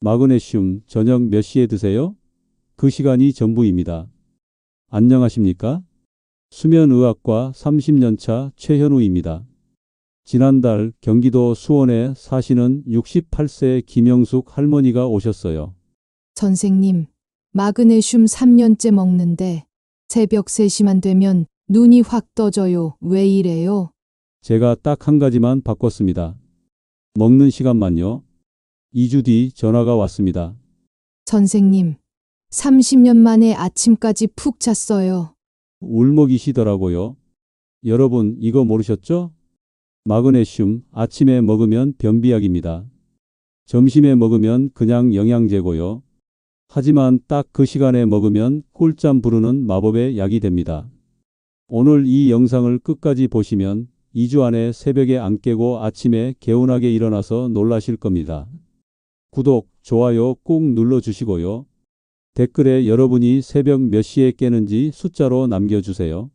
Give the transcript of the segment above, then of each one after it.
마그네슘 저녁 몇 시에 드세요? 그 시간이 전부입니다. 안녕하십니까? 수면의학과 30년차 최현우입니다. 지난달 경기도 수원에 사시는 68세 김영숙 할머니가 오셨어요. 선생님, 마그네슘 3년째 먹는데 새벽 3시만 되면 눈이 확 떠져요. 왜 이래요? 제가 딱 한 가지만 바꿨습니다. 먹는 시간만요. 2주 뒤 전화가 왔습니다. 선생님, 30년 만에 아침까지 푹 잤어요. 울먹이시더라고요. 여러분 이거 모르셨죠? 마그네슘 아침에 먹으면 변비약입니다. 점심에 먹으면 그냥 영양제고요. 하지만 딱 그 시간에 먹으면 꿀잠 부르는 마법의 약이 됩니다. 오늘 이 영상을 끝까지 보시면 2주 안에 새벽에 안 깨고 아침에 개운하게 일어나서 놀라실 겁니다. 구독, 좋아요 꾹 눌러주시고요. 댓글에 여러분이 새벽 몇 시에 깨는지 숫자로 남겨주세요.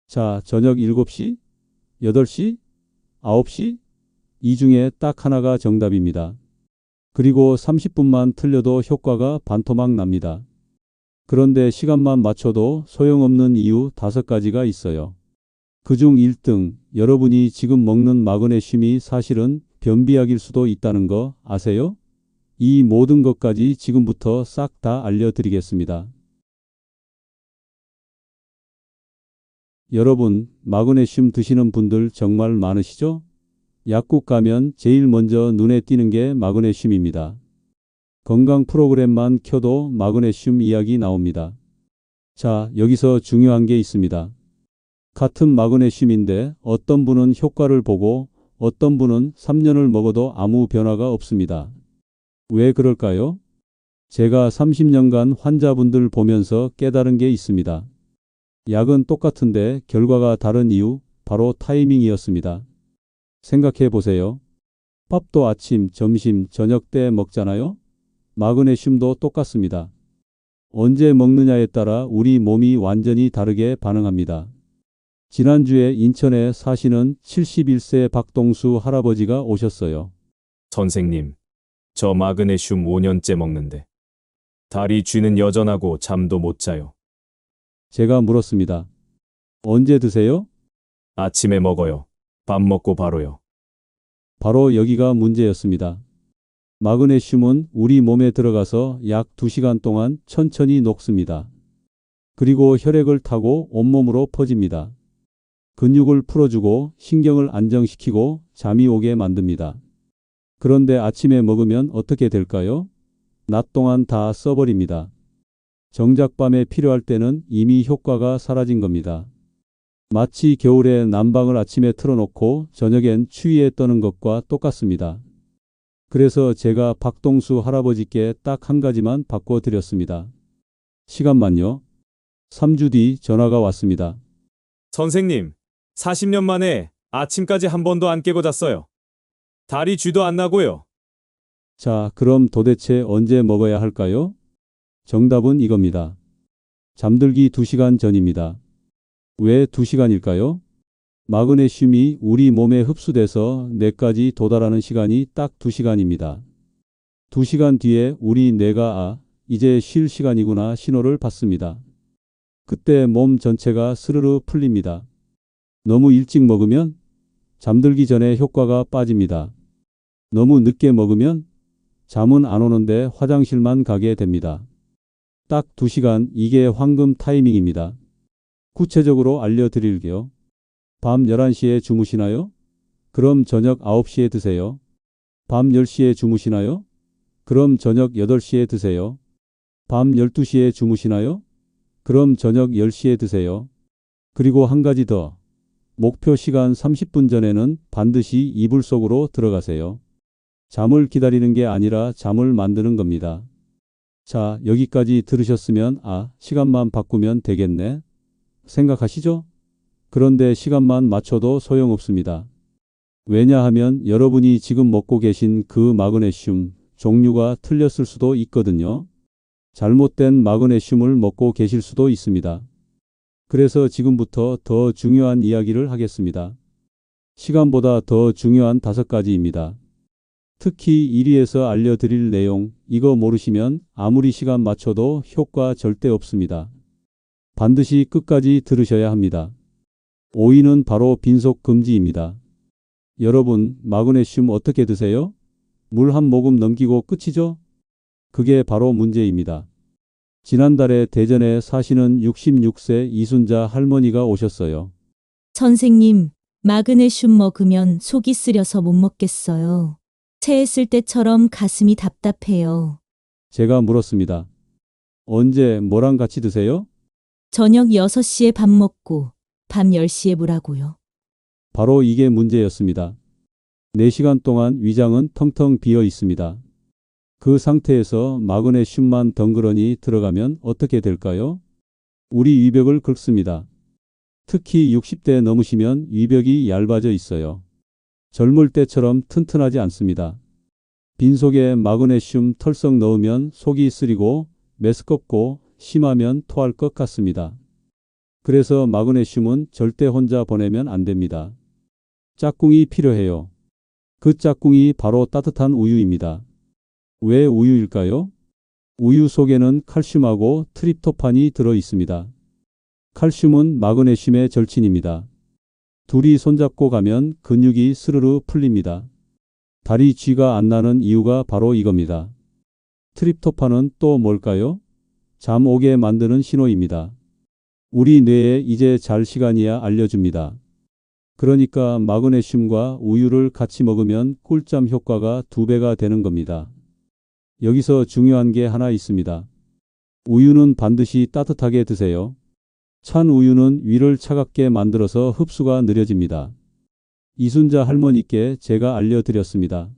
자, 저녁 7시? 8시? 9시? 이 중에 딱 하나가 정답입니다. 그리고 30분만 틀려도 효과가 반토막 납니다. 그런데 시간만 맞춰도 소용없는 이유 5가지가 있어요. 그중 1등, 여러분이 지금 먹는 마그네슘이 사실은 변비약일 수도 있다는 거 아세요? 이 모든 것까지 지금부터 싹 다 알려드리겠습니다. 여러분, 마그네슘 드시는 분들 정말 많으시죠? 약국 가면 제일 먼저 눈에 띄는 게 마그네슘입니다. 건강 프로그램만 켜도 마그네슘 이야기 나옵니다. 자, 여기서 중요한 게 있습니다. 같은 마그네슘인데 어떤 분은 효과를 보고 어떤 분은 3년을 먹어도 아무 변화가 없습니다. 왜 그럴까요? 제가 30년간 환자분들 보면서 깨달은 게 있습니다. 약은 똑같은데 결과가 다른 이유, 바로 타이밍이었습니다. 생각해 보세요. 밥도 아침, 점심, 저녁 때 먹잖아요? 마그네슘도 똑같습니다. 언제 먹느냐에 따라 우리 몸이 완전히 다르게 반응합니다. 지난주에 인천에 사시는 71세 박동수 할아버지가 오셨어요. 선생님, 저 마그네슘 5년째 먹는데 다리 쥐는 여전하고 잠도 못 자요. 제가 물었습니다. 언제 드세요? 아침에 먹어요. 밥 먹고 바로요. 바로 여기가 문제였습니다. 마그네슘은 우리 몸에 들어가서 약 2시간 동안 천천히 녹습니다. 그리고 혈액을 타고 온몸으로 퍼집니다. 근육을 풀어주고 신경을 안정시키고 잠이 오게 만듭니다. 그런데 아침에 먹으면 어떻게 될까요? 낮 동안 다 써버립니다. 정작 밤에 필요할 때는 이미 효과가 사라진 겁니다. 마치 겨울에 난방을 아침에 틀어놓고 저녁엔 추위에 떠는 것과 똑같습니다. 그래서 제가 박동수 할아버지께 딱 한 가지만 바꿔드렸습니다. 시간만요. 3주 뒤 전화가 왔습니다. 선생님, 40년 만에 아침까지 한 번도 안 깨고 잤어요. 다리 쥐도 안 나고요. 자, 그럼 도대체 언제 먹어야 할까요? 정답은 이겁니다. 잠들기 2시간 전입니다. 왜 2시간일까요? 마그네슘이 우리 몸에 흡수돼서 뇌까지 도달하는 시간이 딱 2시간입니다. 2시간 뒤에 우리 뇌가 이제 쉴 시간이구나 신호를 받습니다. 그때 몸 전체가 스르르 풀립니다. 너무 일찍 먹으면 잠들기 전에 효과가 빠집니다. 너무 늦게 먹으면 잠은 안 오는데 화장실만 가게 됩니다. 딱 2시간, 이게 황금 타이밍입니다. 구체적으로 알려드릴게요. 밤 11시에 주무시나요? 그럼 저녁 9시에 드세요. 밤 10시에 주무시나요? 그럼 저녁 8시에 드세요. 밤 12시에 주무시나요? 그럼 저녁 10시에 드세요. 그리고 한 가지 더. 목표 시간 30분 전에는 반드시 이불 속으로 들어가세요. 잠을 기다리는 게 아니라 잠을 만드는 겁니다. 자, 여기까지 들으셨으면 시간만 바꾸면 되겠네 생각하시죠? 그런데 시간만 맞춰도 소용없습니다. 왜냐하면 여러분이 지금 먹고 계신 그 마그네슘 종류가 틀렸을 수도 있거든요. 잘못된 마그네슘을 먹고 계실 수도 있습니다. 그래서 지금부터 더 중요한 이야기를 하겠습니다. 시간보다 더 중요한 5가지입니다. 특히 1위에서 알려드릴 내용, 이거 모르시면 아무리 시간 맞춰도 효과 절대 없습니다. 반드시 끝까지 들으셔야 합니다. 5위는 바로 빈속 금지입니다. 여러분, 마그네슘 어떻게 드세요? 물 한 모금 넘기고 끝이죠? 그게 바로 문제입니다. 지난달에 대전에 사시는 66세 이순자 할머니가 오셨어요. 선생님, 마그네슘 먹으면 속이 쓰려서 못 먹겠어요. 체했을 때처럼 가슴이 답답해요. 제가 물었습니다. 언제 뭐랑 같이 드세요? 저녁 6시에 밥 먹고 밤 10시에 물하고요. 바로 이게 문제였습니다. 4시간 동안 위장은 텅텅 비어 있습니다. 그 상태에서 마그네슘만 덩그러니 들어가면 어떻게 될까요? 우리 위벽을 긁습니다. 특히 60대 넘으시면 위벽이 얇아져 있어요. 젊을 때처럼 튼튼하지 않습니다. 빈속에 마그네슘 털썩 넣으면 속이 쓰리고 메스껍고 심하면 토할 것 같습니다. 그래서 마그네슘은 절대 혼자 보내면 안 됩니다. 짝꿍이 필요해요. 그 짝꿍이 바로 따뜻한 우유입니다. 왜 우유일까요? 우유 속에는 칼슘하고 트립토판이 들어 있습니다. 칼슘은 마그네슘의 절친입니다. 둘이 손잡고 가면 근육이 스르르 풀립니다. 다리 쥐가 안 나는 이유가 바로 이겁니다. 트립토판은 또 뭘까요? 잠 오게 만드는 신호입니다. 우리 뇌에 이제 잘 시간이야 알려줍니다. 그러니까 마그네슘과 우유를 같이 먹으면 꿀잠 효과가 2배가 되는 겁니다. 여기서 중요한 게 하나 있습니다. 우유는 반드시 따뜻하게 드세요. 찬 우유는 위를 차갑게 만들어서 흡수가 느려집니다. 이순자 할머니께 제가 알려드렸습니다.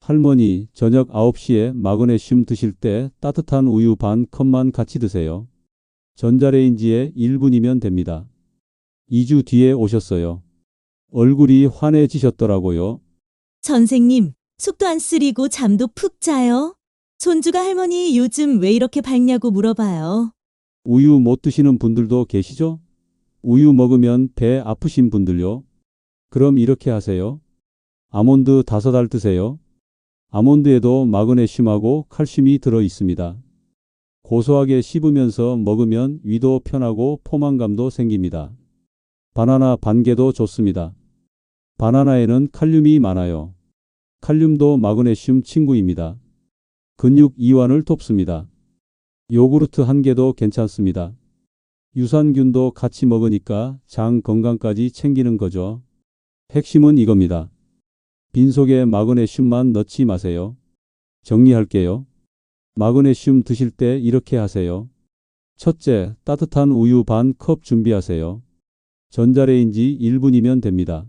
할머니, 저녁 9시에 마그네슘 드실 때 따뜻한 우유 반 컵만 같이 드세요. 전자레인지에 1분이면 됩니다. 2주 뒤에 오셨어요. 얼굴이 환해지셨더라고요. 선생님, 속도 안 쓰리고 잠도 푹 자요. 손주가 할머니 요즘 왜 이렇게 밝냐고 물어봐요. 우유 못 드시는 분들도 계시죠? 우유 먹으면 배 아프신 분들요. 그럼 이렇게 하세요. 아몬드 5알 드세요. 아몬드에도 마그네슘하고 칼슘이 들어 있습니다. 고소하게 씹으면서 먹으면 위도 편하고 포만감도 생깁니다. 바나나 반 개도 좋습니다. 바나나에는 칼륨이 많아요. 칼륨도 마그네슘 친구입니다. 근육 이완을 돕습니다. 요구르트 1개도 괜찮습니다. 유산균도 같이 먹으니까 장 건강까지 챙기는 거죠. 핵심은 이겁니다. 빈속에 마그네슘만 넣지 마세요. 정리할게요. 마그네슘 드실 때 이렇게 하세요. 첫째, 따뜻한 우유 반 컵 준비하세요. 전자레인지 1분이면 됩니다.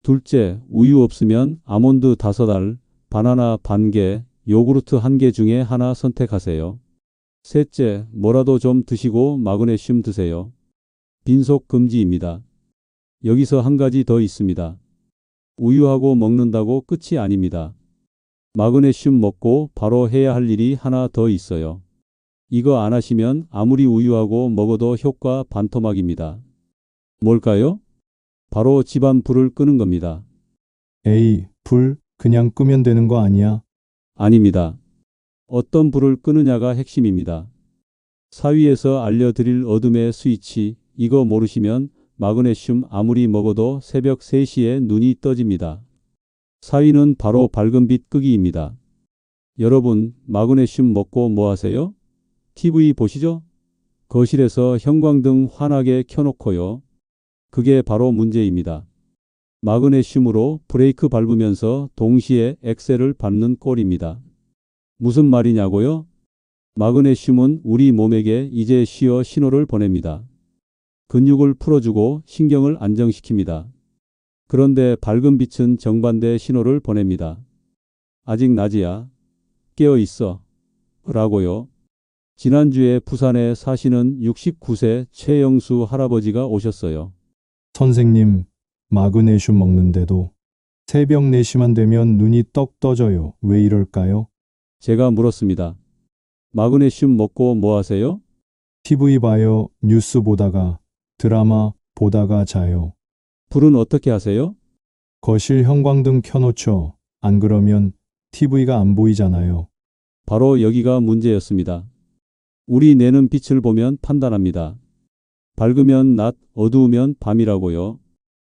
둘째, 우유 없으면 아몬드 5알, 바나나 반 개, 요구르트 1개 중에 하나 선택하세요. 셋째, 뭐라도 좀 드시고 마그네슘 드세요. 빈속 금지입니다. 여기서 한 가지 더 있습니다. 우유하고 먹는다고 끝이 아닙니다. 마그네슘 먹고 바로 해야 할 일이 하나 더 있어요. 이거 안 하시면 아무리 우유하고 먹어도 효과 반토막입니다. 뭘까요? 바로 집안 불을 끄는 겁니다. 에이, 불 그냥 끄면 되는 거 아니야? 아닙니다. 어떤 불을 끄느냐가 핵심입니다. 사위에서 알려드릴 어둠의 스위치, 이거 모르시면 마그네슘 아무리 먹어도 새벽 3시에 눈이 떠집니다. 사위는 바로 밝은 빛 끄기입니다. 여러분, 마그네슘 먹고 뭐 하세요? TV 보시죠? 거실에서 형광등 환하게 켜놓고요. 그게 바로 문제입니다. 마그네슘으로 브레이크 밟으면서 동시에 엑셀을 밟는 꼴입니다. 무슨 말이냐고요? 마그네슘은 우리 몸에게 이제 쉬어 신호를 보냅니다. 근육을 풀어주고 신경을 안정시킵니다. 그런데 밝은 빛은 정반대 신호를 보냅니다. 아직 낮이야. 깨어 있어. 라고요. 지난주에 부산에 사시는 69세 최영수 할아버지가 오셨어요. 선생님, 마그네슘 먹는데도 새벽 4시만 되면 눈이 떡 떠져요. 왜 이럴까요? 제가 물었습니다. 마그네슘 먹고 뭐 하세요? TV 봐요. 뉴스 보다가 드라마 보다가 자요. 불은 어떻게 하세요? 거실 형광등 켜놓죠. 안 그러면 TV가 안 보이잖아요. 바로 여기가 문제였습니다. 우리 뇌는 빛을 보면 판단합니다. 밝으면 낮, 어두우면 밤이라고요.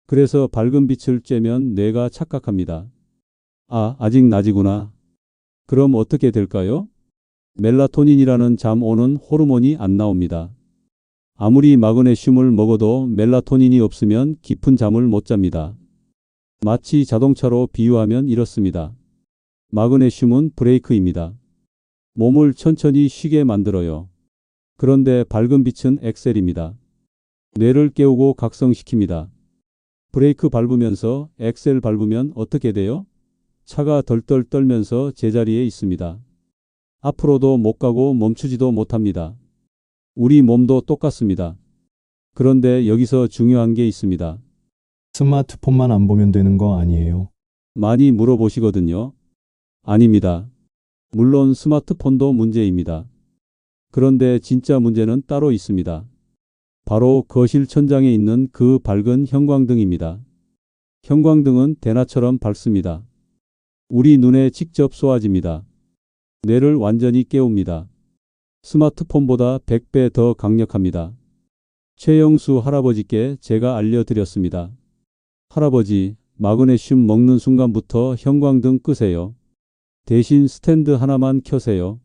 그래서 밝은 빛을 쬐면 뇌가 착각합니다. 아, 아직 낮이구나. 그럼 어떻게 될까요? 멜라토닌이라는 잠 오는 호르몬이 안 나옵니다. 아무리 마그네슘을 먹어도 멜라토닌이 없으면 깊은 잠을 못 잡니다. 마치 자동차로 비유하면 이렇습니다. 마그네슘은 브레이크입니다. 몸을 천천히 쉬게 만들어요. 그런데 밝은 빛은 엑셀입니다. 뇌를 깨우고 각성시킵니다. 브레이크 밟으면서 엑셀 밟으면 어떻게 돼요? 차가 덜덜 떨면서 제자리에 있습니다. 앞으로도 못 가고 멈추지도 못합니다. 우리 몸도 똑같습니다. 그런데 여기서 중요한 게 있습니다. 스마트폰만 안 보면 되는 거 아니에요? 많이 물어보시거든요. 아닙니다. 물론 스마트폰도 문제입니다. 그런데 진짜 문제는 따로 있습니다. 바로 거실 천장에 있는 그 밝은 형광등입니다. 형광등은 대낮처럼 밝습니다. 우리 눈에 직접 쏘아집니다. 뇌를 완전히 깨웁니다. 스마트폰보다 100배 더 강력합니다. 최영수 할아버지께 제가 알려드렸습니다. 할아버지, 마그네슘 먹는 순간부터 형광등 끄세요. 대신 스탠드 하나만 켜세요.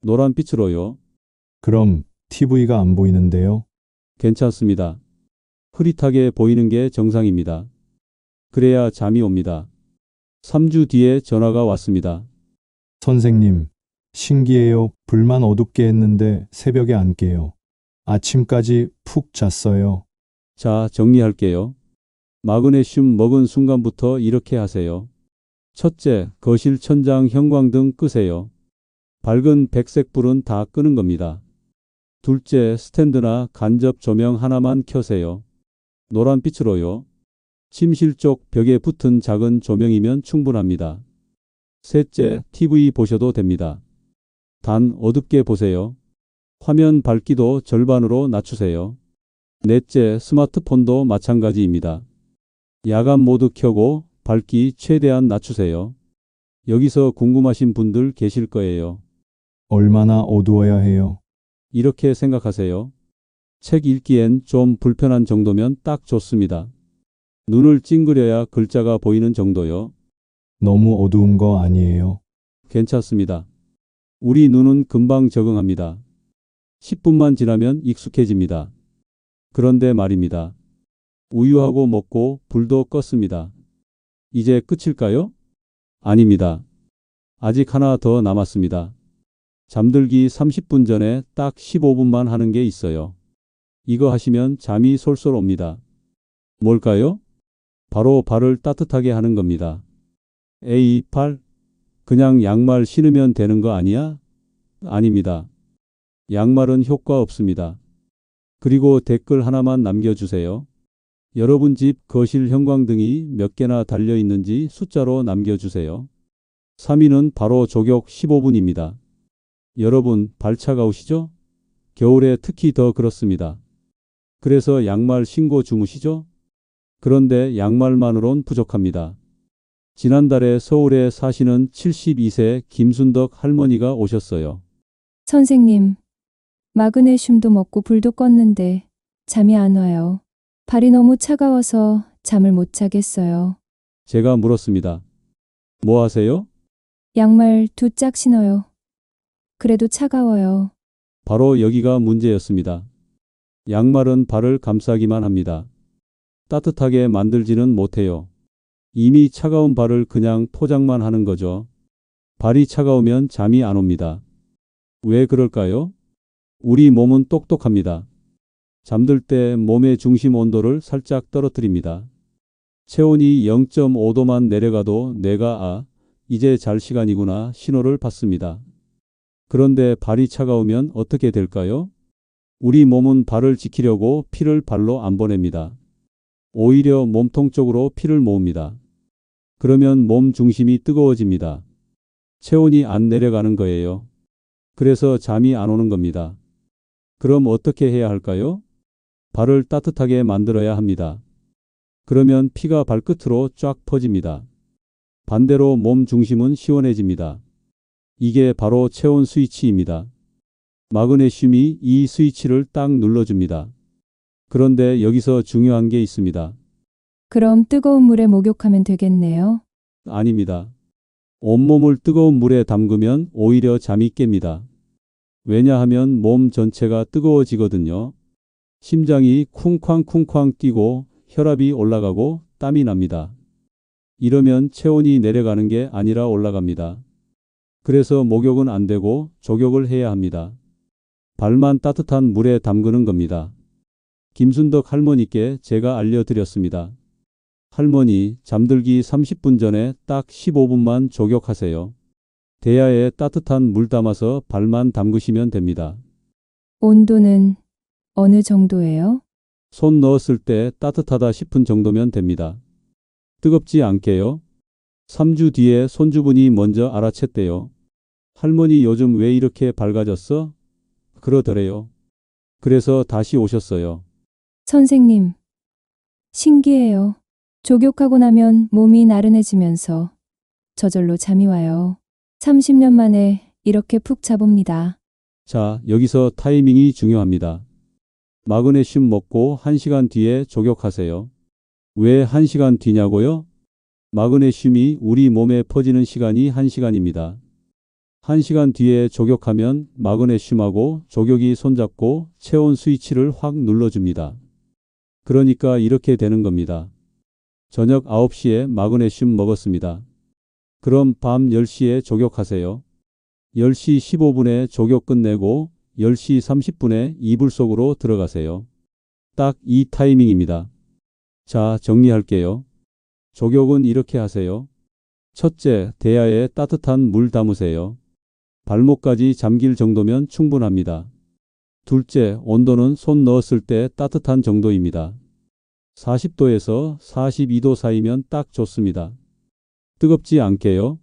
노란빛으로요. 그럼 TV가 안 보이는데요? 괜찮습니다. 흐릿하게 보이는 게 정상입니다. 그래야 잠이 옵니다. 3주 뒤에 전화가 왔습니다. 선생님, 신기해요. 불만 어둡게 했는데 새벽에 안 깨요. 아침까지 푹 잤어요. 자, 정리할게요. 마그네슘 먹은 순간부터 이렇게 하세요. 첫째, 거실 천장 형광등 끄세요. 밝은 백색 불은 다 끄는 겁니다. 둘째, 스탠드나 간접 조명 하나만 켜세요. 노란빛으로요. 침실 쪽 벽에 붙은 작은 조명이면 충분합니다. 셋째, TV 보셔도 됩니다. 단 어둡게 보세요. 화면 밝기도 절반으로 낮추세요. 넷째, 스마트폰도 마찬가지입니다. 야간 모드 켜고 밝기 최대한 낮추세요. 여기서 궁금하신 분들 계실 거예요. 얼마나 어두워야 해요? 이렇게 생각하세요. 책 읽기엔 좀 불편한 정도면 딱 좋습니다. 눈을 찡그려야 글자가 보이는 정도요. 너무 어두운 거 아니에요? 괜찮습니다. 우리 눈은 금방 적응합니다. 10분만 지나면 익숙해집니다. 그런데 말입니다. 우유하고 먹고 불도 껐습니다. 이제 끝일까요? 아닙니다. 아직 하나 더 남았습니다. 잠들기 30분 전에 딱 15분만 하는 게 있어요. 이거 하시면 잠이 솔솔 옵니다. 뭘까요? 바로 발을 따뜻하게 하는 겁니다. 에이, 발? 그냥 양말 신으면 되는 거 아니야? 아닙니다. 양말은 효과 없습니다. 그리고 댓글 하나만 남겨주세요. 여러분 집 거실 형광등이 몇 개나 달려 있는지 숫자로 남겨주세요. 3위는 바로 조격 15분입니다. 여러분, 발 차가우시죠? 겨울에 특히 더 그렇습니다. 그래서 양말 신고 주무시죠? 그런데 양말만으론 부족합니다. 지난달에 서울에 사시는 72세 김순덕 할머니가 오셨어요. 선생님, 마그네슘도 먹고 불도 껐는데 잠이 안 와요. 발이 너무 차가워서 잠을 못 자겠어요. 제가 물었습니다. 뭐 하세요? 양말 2짝 신어요. 그래도 차가워요. 바로 여기가 문제였습니다. 양말은 발을 감싸기만 합니다. 따뜻하게 만들지는 못해요. 이미 차가운 발을 그냥 포장만 하는 거죠. 발이 차가우면 잠이 안 옵니다. 왜 그럴까요? 우리 몸은 똑똑합니다. 잠들 때 몸의 중심 온도를 살짝 떨어뜨립니다. 체온이 0.5도만 내려가도 뇌가 이제 잘 시간이구나 신호를 받습니다. 그런데 발이 차가우면 어떻게 될까요? 우리 몸은 발을 지키려고 피를 발로 안 보냅니다. 오히려 몸통 쪽으로 피를 모읍니다. 그러면 몸 중심이 뜨거워집니다. 체온이 안 내려가는 거예요. 그래서 잠이 안 오는 겁니다. 그럼 어떻게 해야 할까요? 발을 따뜻하게 만들어야 합니다. 그러면 피가 발끝으로 쫙 퍼집니다. 반대로 몸 중심은 시원해집니다. 이게 바로 체온 스위치입니다. 마그네슘이 이 스위치를 딱 눌러줍니다. 그런데 여기서 중요한 게 있습니다. 그럼 뜨거운 물에 목욕하면 되겠네요. 아닙니다. 온몸을 뜨거운 물에 담그면 오히려 잠이 깹니다. 왜냐하면 몸 전체가 뜨거워지거든요. 심장이 쿵쾅쿵쾅 뛰고 혈압이 올라가고 땀이 납니다. 이러면 체온이 내려가는 게 아니라 올라갑니다. 그래서 목욕은 안 되고 족욕을 해야 합니다. 발만 따뜻한 물에 담그는 겁니다. 김순덕 할머니께 제가 알려드렸습니다. 할머니, 잠들기 30분 전에 딱 15분만 족욕하세요. 대야에 따뜻한 물 담아서 발만 담그시면 됩니다. 온도는 어느 정도예요? 손 넣었을 때 따뜻하다 싶은 정도면 됩니다. 뜨겁지 않게요. 3주 뒤에 손주분이 먼저 알아챘대요. 할머니 요즘 왜 이렇게 밝아졌어? 그러더래요. 그래서 다시 오셨어요. 선생님, 신기해요. 족욕하고 나면 몸이 나른해지면서 저절로 잠이 와요. 30년 만에 이렇게 푹 자봅니다. 자, 여기서 타이밍이 중요합니다. 마그네슘 먹고 1시간 뒤에 족욕하세요. 왜 1시간 뒤냐고요? 마그네슘이 우리 몸에 퍼지는 시간이 1시간입니다. 1시간 뒤에 족욕하면 마그네슘하고 족욕이 손잡고 체온 스위치를 확 눌러줍니다. 그러니까 이렇게 되는 겁니다. 저녁 9시에 마그네슘 먹었습니다. 그럼 밤 10시에 족욕하세요. 10시 15분에 족욕 끝내고 10시 30분에 이불 속으로 들어가세요. 딱 이 타이밍입니다. 자, 정리할게요. 족욕은 이렇게 하세요. 첫째, 대야에 따뜻한 물 담으세요. 발목까지 잠길 정도면 충분합니다. 둘째, 온도는 손 넣었을 때 따뜻한 정도입니다. 40도에서 42도 사이면 딱 좋습니다. 뜨겁지 않게요.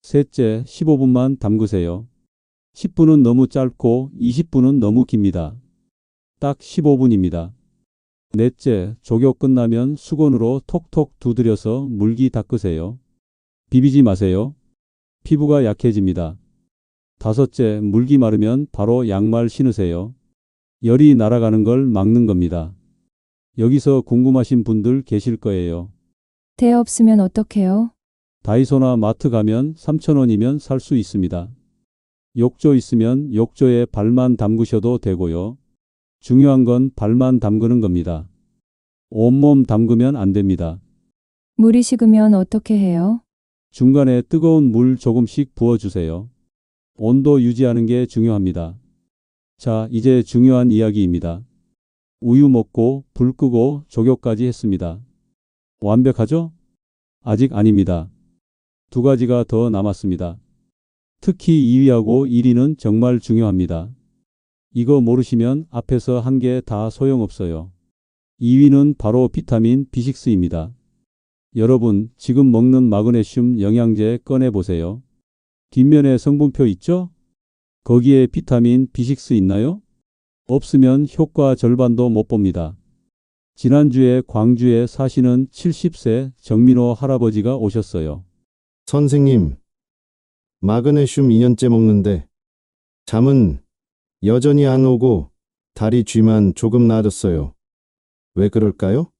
셋째, 15분만 담그세요. 10분은 너무 짧고 20분은 너무 깁니다. 딱 15분입니다. 넷째, 족욕 끝나면 수건으로 톡톡 두드려서 물기 닦으세요. 비비지 마세요. 피부가 약해집니다. 다섯째, 물기 마르면 바로 양말 신으세요. 열이 날아가는 걸 막는 겁니다. 여기서 궁금하신 분들 계실 거예요. 대야 없으면 어떡해요? 다이소나 마트 가면 3,000원이면 살 수 있습니다. 욕조 있으면 욕조에 발만 담그셔도 되고요. 중요한 건 발만 담그는 겁니다. 온몸 담그면 안 됩니다. 물이 식으면 어떻게 해요? 중간에 뜨거운 물 조금씩 부어주세요. 온도 유지하는 게 중요합니다. 자, 이제 중요한 이야기입니다. 우유 먹고 불 끄고 족욕까지 했습니다. 완벽하죠? 아직 아닙니다. 2가지가 더 남았습니다. 특히 2위하고 1위는 정말 중요합니다. 이거 모르시면 앞에서 한 게 다 소용없어요. 2위는 바로 비타민 B6입니다. 여러분, 지금 먹는 마그네슘 영양제 꺼내보세요. 뒷면에 성분표 있죠? 거기에 비타민 B6 있나요? 없으면 효과 절반도 못 봅니다. 지난주에 광주에 사시는 70세 정민호 할아버지가 오셨어요. 선생님, 마그네슘 2년째 먹는데 잠은 여전히 안 오고 다리 쥐만 조금 나아졌어요. 왜 그럴까요?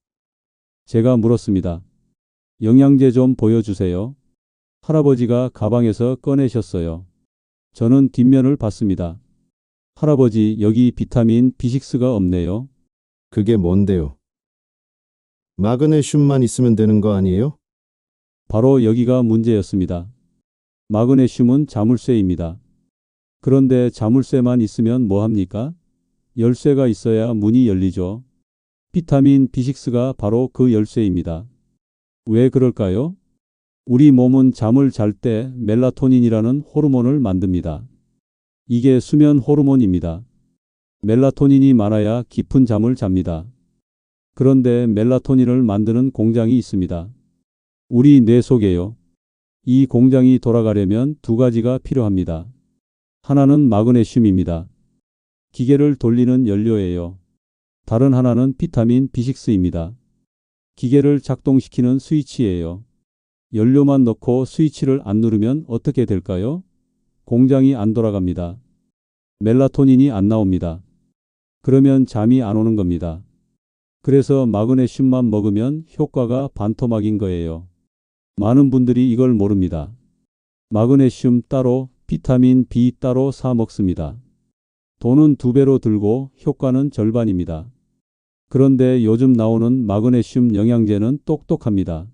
제가 물었습니다. 영양제 좀 보여주세요. 할아버지가 가방에서 꺼내셨어요. 저는 뒷면을 봤습니다. 할아버지, 여기 비타민 B6가 없네요. 그게 뭔데요? 마그네슘만 있으면 되는 거 아니에요? 바로 여기가 문제였습니다. 마그네슘은 자물쇠입니다. 그런데 자물쇠만 있으면 뭐합니까? 열쇠가 있어야 문이 열리죠. 비타민 B6가 바로 그 열쇠입니다. 왜 그럴까요? 우리 몸은 잠을 잘 때 멜라토닌이라는 호르몬을 만듭니다. 이게 수면 호르몬입니다. 멜라토닌이 많아야 깊은 잠을 잡니다. 그런데 멜라토닌을 만드는 공장이 있습니다. 우리 뇌 속에요. 이 공장이 돌아가려면 2가지가 필요합니다. 하나는 마그네슘입니다. 기계를 돌리는 연료예요. 다른 하나는 비타민 B6입니다. 기계를 작동시키는 스위치예요. 연료만 넣고 스위치를 안 누르면 어떻게 될까요? 공장이 안 돌아갑니다. 멜라토닌이 안 나옵니다. 그러면 잠이 안 오는 겁니다. 그래서 마그네슘만 먹으면 효과가 반토막인 거예요. 많은 분들이 이걸 모릅니다. 마그네슘 따로, 비타민 B 따로 사 먹습니다. 돈은 2배로 들고 효과는 절반입니다. 그런데 요즘 나오는 마그네슘 영양제는 똑똑합니다.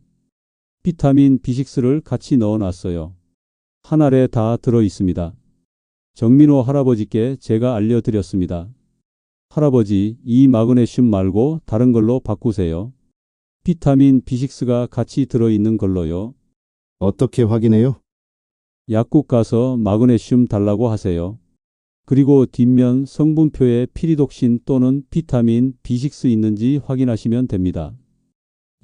비타민 B6를 같이 넣어놨어요. 한 알에 다 들어 있습니다. 정민호 할아버지께 제가 알려드렸습니다. 할아버지, 이 마그네슘 말고 다른 걸로 바꾸세요. 비타민 B6가 같이 들어있는 걸로요. 어떻게 확인해요? 약국 가서 마그네슘 달라고 하세요. 그리고 뒷면 성분표에 피리독신 또는 비타민 B6 있는지 확인하시면 됩니다.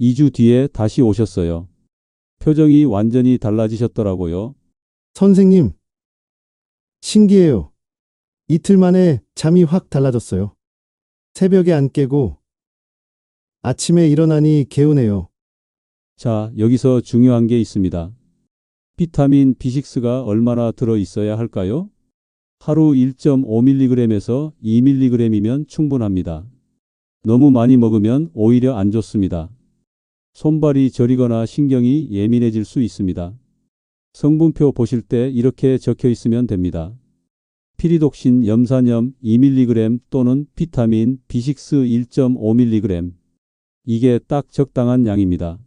2주 뒤에 다시 오셨어요. 표정이 완전히 달라지셨더라고요. 선생님, 신기해요. 이틀 만에 잠이 확 달라졌어요. 새벽에 안 깨고 아침에 일어나니 개운해요. 자, 여기서 중요한 게 있습니다. 비타민 B6가 얼마나 들어 있어야 할까요? 하루 1.5mg에서 2mg이면 충분합니다. 너무 많이 먹으면 오히려 안 좋습니다. 손발이 저리거나 신경이 예민해질 수 있습니다. 성분표 보실 때 이렇게 적혀 있으면 됩니다. 피리독신 염산염 2mg 또는 비타민 B6 1.5mg. 이게 딱 적당한 양입니다.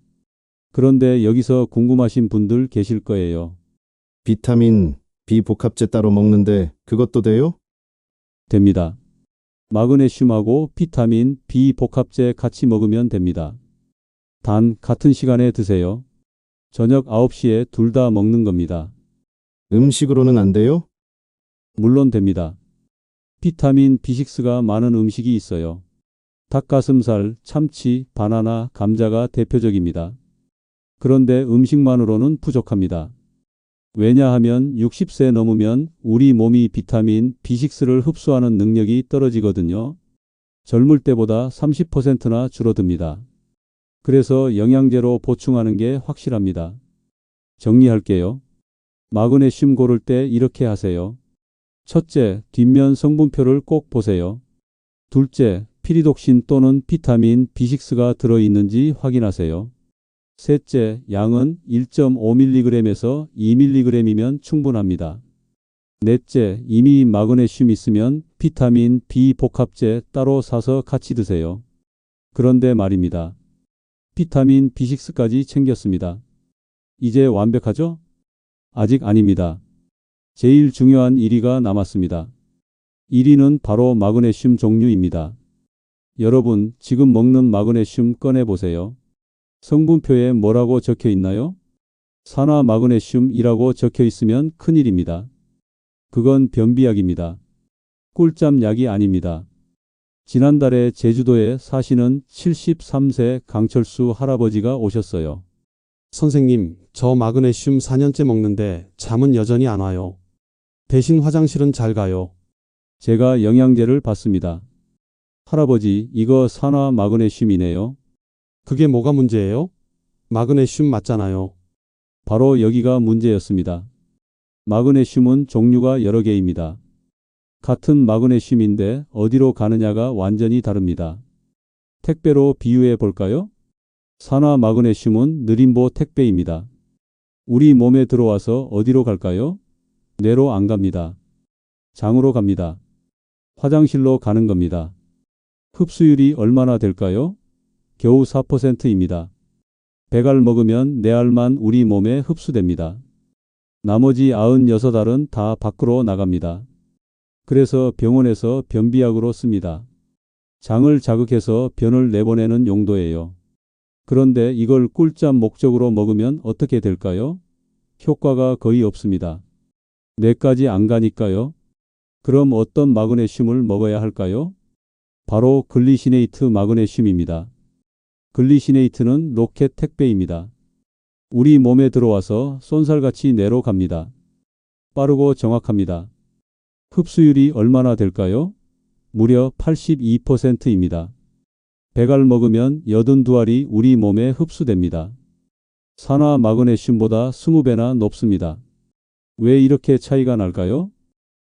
그런데 여기서 궁금하신 분들 계실 거예요. 비타민 B 복합제 따로 먹는데 그것도 돼요? 됩니다. 마그네슘하고 비타민 B 복합제 같이 먹으면 됩니다. 단 같은 시간에 드세요. 저녁 9시에 둘 다 먹는 겁니다. 음식으로는 안 돼요? 물론 됩니다. 비타민 B6가 많은 음식이 있어요. 닭가슴살, 참치, 바나나, 감자가 대표적입니다. 그런데 음식만으로는 부족합니다. 왜냐하면 60세 넘으면 우리 몸이 비타민 B6를 흡수하는 능력이 떨어지거든요. 젊을 때보다 30%나 줄어듭니다. 그래서 영양제로 보충하는 게 확실합니다. 정리할게요. 마그네슘 고를 때 이렇게 하세요. 첫째, 뒷면 성분표를 꼭 보세요. 둘째, 피리독신 또는 비타민 B6가 들어있는지 확인하세요. 셋째, 양은 1.5mg에서 2mg이면 충분합니다. 넷째, 이미 마그네슘 있으면 비타민 B 복합제 따로 사서 같이 드세요. 그런데 말입니다. 비타민 B6까지 챙겼습니다. 이제 완벽하죠? 아직 아닙니다. 제일 중요한 1위가 남았습니다. 1위는 바로 마그네슘 종류입니다. 여러분, 지금 먹는 마그네슘 꺼내보세요. 성분표에 뭐라고 적혀 있나요? 산화 마그네슘이라고 적혀 있으면 큰일입니다. 그건 변비약입니다. 꿀잠 약이 아닙니다. 지난달에 제주도에 사시는 73세 강철수 할아버지가 오셨어요. 선생님, 저 마그네슘 4년째 먹는데 잠은 여전히 안 와요. 대신 화장실은 잘 가요. 제가 영양제를 받습니다. 할아버지, 이거 산화 마그네슘이네요. 그게 뭐가 문제예요? 마그네슘 맞잖아요. 바로 여기가 문제였습니다. 마그네슘은 종류가 여러 개입니다. 같은 마그네슘인데 어디로 가느냐가 완전히 다릅니다. 택배로 비유해 볼까요? 산화 마그네슘은 느림보 택배입니다. 우리 몸에 들어와서 어디로 갈까요? 뇌로 안 갑니다. 장으로 갑니다. 화장실로 가는 겁니다. 흡수율이 얼마나 될까요? 겨우 4%입니다. 100알 먹으면 4알만 우리 몸에 흡수됩니다. 나머지 96알은 다 밖으로 나갑니다. 그래서 병원에서 변비약으로 씁니다. 장을 자극해서 변을 내보내는 용도예요. 그런데 이걸 꿀잠 목적으로 먹으면 어떻게 될까요? 효과가 거의 없습니다. 뇌까지 안 가니까요. 그럼 어떤 마그네슘을 먹어야 할까요? 바로 글리시네이트 마그네슘입니다. 글리시네이트는 로켓 택배입니다. 우리 몸에 들어와서 쏜살같이 뇌로 갑니다. 빠르고 정확합니다. 흡수율이 얼마나 될까요? 무려 82%입니다. 100알 먹으면 82알이 우리 몸에 흡수됩니다. 산화 마그네슘보다 20배나 높습니다. 왜 이렇게 차이가 날까요?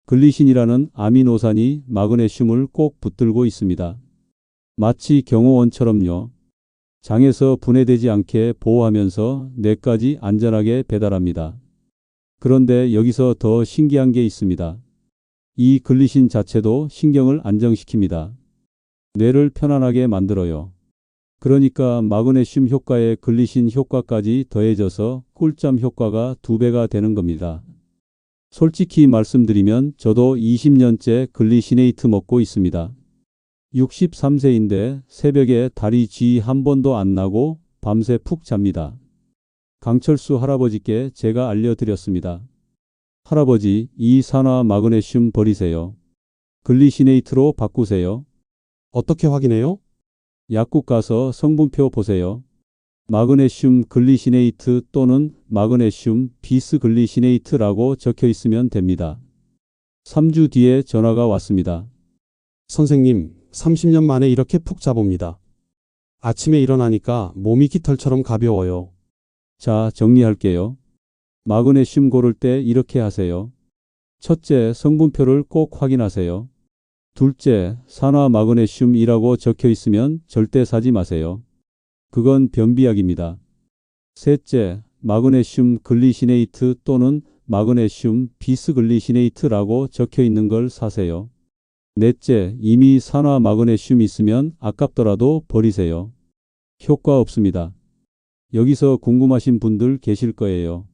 글리신이라는 아미노산이 마그네슘을 꼭 붙들고 있습니다. 마치 경호원처럼요. 장에서 분해되지 않게 보호하면서 뇌까지 안전하게 배달합니다. 그런데 여기서 더 신기한 게 있습니다. 이 글리신 자체도 신경을 안정시킵니다. 뇌를 편안하게 만들어요. 그러니까 마그네슘 효과에 글리신 효과까지 더해져서 꿀잠 효과가 2배가 되는 겁니다. 솔직히 말씀드리면 저도 20년째 글리시네이트 먹고 있습니다. 63세인데 새벽에 다리 쥐 한 번도 안 나고 밤새 푹 잡니다. 강철수 할아버지께 제가 알려드렸습니다. 할아버지, 이 산화 마그네슘 버리세요. 글리시네이트로 바꾸세요. 어떻게 확인해요? 약국 가서 성분표 보세요. 마그네슘 글리시네이트 또는 마그네슘 비스글리시네이트라고 적혀 있으면 됩니다. 3주 뒤에 전화가 왔습니다. 선생님, 30년 만에 이렇게 푹 자봅니다. 아침에 일어나니까 몸이 깃털처럼 가벼워요. 자, 정리할게요. 마그네슘 고를 때 이렇게 하세요. 첫째, 성분표를 꼭 확인하세요. 둘째, 산화 마그네슘이라고 적혀 있으면 절대 사지 마세요. 그건 변비약입니다. 셋째, 마그네슘 글리시네이트 또는 마그네슘 비스글리시네이트라고 적혀 있는 걸 사세요. 넷째, 이미 산화 마그네슘 있으면 아깝더라도 버리세요. 효과 없습니다. 여기서 궁금하신 분들 계실 거예요.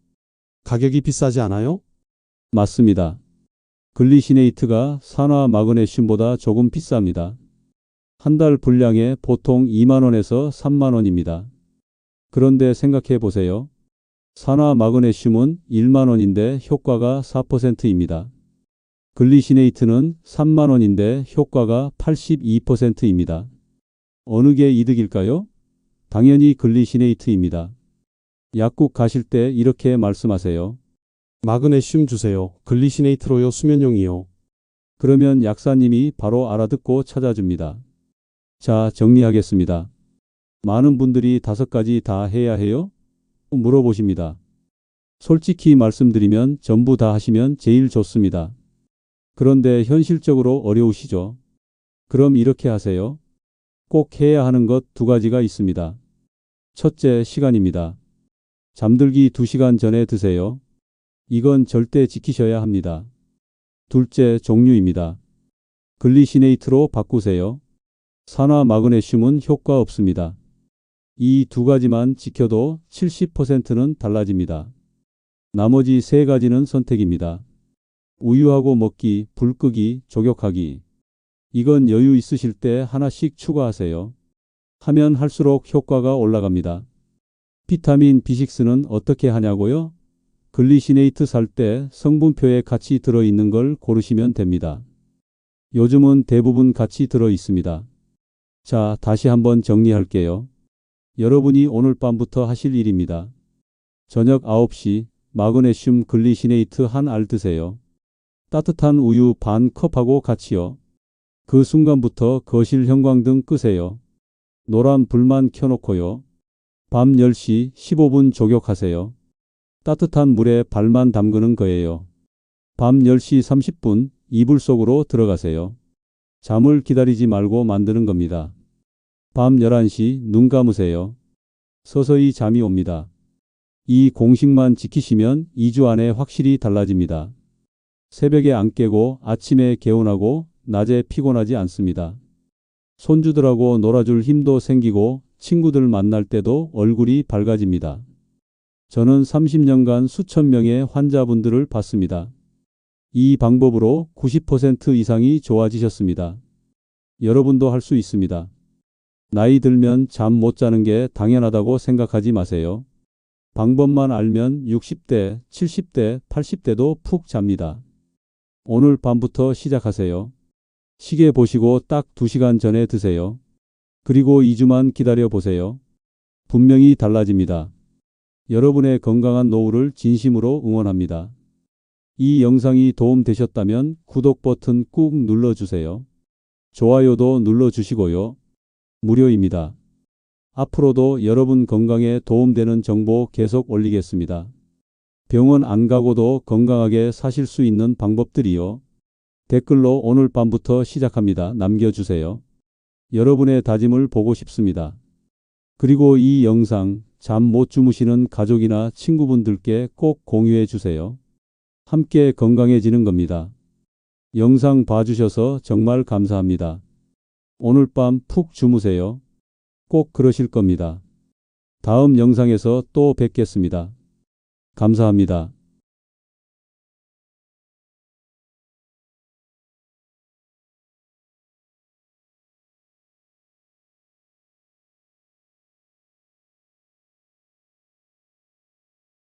가격이 비싸지 않아요? 맞습니다. 글리시네이트가 산화 마그네슘보다 조금 비쌉니다. 한 달 분량에 보통 2만 원에서 3만 원입니다. 그런데 생각해 보세요. 산화 마그네슘은 1만 원인데 효과가 4%입니다. 글리시네이트는 3만 원인데 효과가 82%입니다. 어느 게 이득일까요? 당연히 글리시네이트입니다. 약국 가실 때 이렇게 말씀하세요. 마그네슘 주세요. 글리시네이트로요. 수면용이요. 그러면 약사님이 바로 알아듣고 찾아줍니다. 자, 정리하겠습니다. 많은 분들이 5가지 다 해야 해요? 물어보십니다. 솔직히 말씀드리면 전부 다 하시면 제일 좋습니다. 그런데 현실적으로 어려우시죠? 그럼 이렇게 하세요. 꼭 해야 하는 것 2가지가 있습니다. 첫째, 시간입니다. 잠들기 2시간 전에 드세요. 이건 절대 지키셔야 합니다. 둘째, 종류입니다. 글리시네이트로 바꾸세요. 산화 마그네슘은 효과 없습니다. 이 2가지만 지켜도 70%는 달라집니다. 나머지 3가지는 선택입니다. 우유하고 먹기, 불 끄기, 족욕하기. 이건 여유 있으실 때 하나씩 추가하세요. 하면 할수록 효과가 올라갑니다. 비타민 B6는 어떻게 하냐고요? 글리시네이트 살 때 성분표에 같이 들어있는 걸 고르시면 됩니다. 요즘은 대부분 같이 들어 있습니다. 자, 다시 한번 정리할게요. 여러분이 오늘 밤부터 하실 일입니다. 저녁 9시 마그네슘 글리시네이트 한 알 드세요. 따뜻한 우유 반 컵하고 같이요. 그 순간부터 거실 형광등 끄세요. 노란 불만 켜놓고요. 밤 10시 15분 족욕하세요. 따뜻한 물에 발만 담그는 거예요. 밤 10시 30분 이불 속으로 들어가세요. 잠을 기다리지 말고 만드는 겁니다. 밤 11시 눈 감으세요. 서서히 잠이 옵니다. 이 공식만 지키시면 2주 안에 확실히 달라집니다. 새벽에 안 깨고 아침에 개운하고 낮에 피곤하지 않습니다. 손주들하고 놀아줄 힘도 생기고 친구들 만날 때도 얼굴이 밝아집니다. 저는 30년간 수천 명의 환자분들을 봤습니다. 이 방법으로 90% 이상이 좋아지셨습니다. 여러분도 할 수 있습니다. 나이 들면 잠 못 자는 게 당연하다고 생각하지 마세요. 방법만 알면 60대, 70대, 80대도 푹 잡니다. 오늘 밤부터 시작하세요. 시계 보시고 딱 2시간 전에 드세요. 그리고 2주만 기다려 보세요. 분명히 달라집니다. 여러분의 건강한 노후를 진심으로 응원합니다. 이 영상이 도움되셨다면 구독 버튼 꾹 눌러주세요. 좋아요도 눌러주시고요. 무료입니다. 앞으로도 여러분 건강에 도움되는 정보 계속 올리겠습니다. 병원 안 가고도 건강하게 사실 수 있는 방법들이요. 댓글로 오늘 밤부터 시작합니다. 남겨주세요. 여러분의 다짐을 보고 싶습니다. 그리고 이 영상 잠 못 주무시는 가족이나 친구분들께 꼭 공유해 주세요. 함께 건강해지는 겁니다. 영상 봐주셔서 정말 감사합니다. 오늘 밤 푹 주무세요. 꼭 그러실 겁니다. 다음 영상에서 또 뵙겠습니다. 감사합니다.